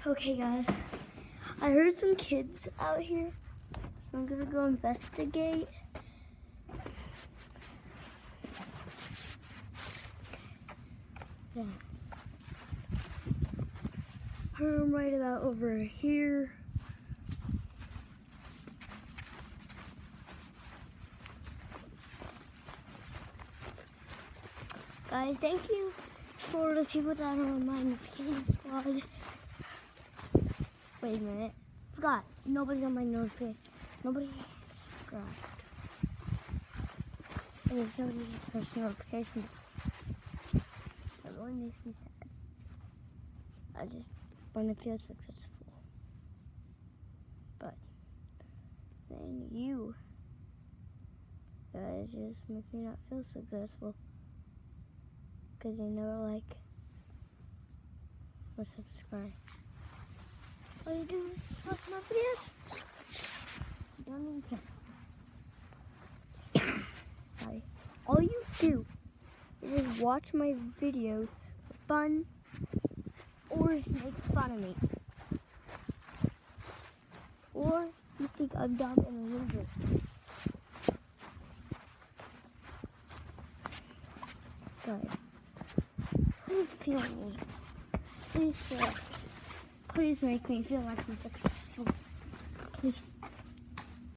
Okay, guys, I heard some kids out here, so I'm gonna go investigate. Yeah. Heard them right about over here. Guys, thank you for the people that are on my notification squad. Wait a minute. Forgot. Nobody's on my notification. Nobody subscribed. And there's nobody to push notifications. That really makes me sad. I just want to feel successful. But then you guys just make me not feel successful. Because you never like or subscribe. All you do is just watch my videos. You don't even care. Sorry. All you do is just watch my videos for fun or make fun of me. Or you think I'm dumb and a loser. Guys, please feel me. Please make me feel like I'm successful.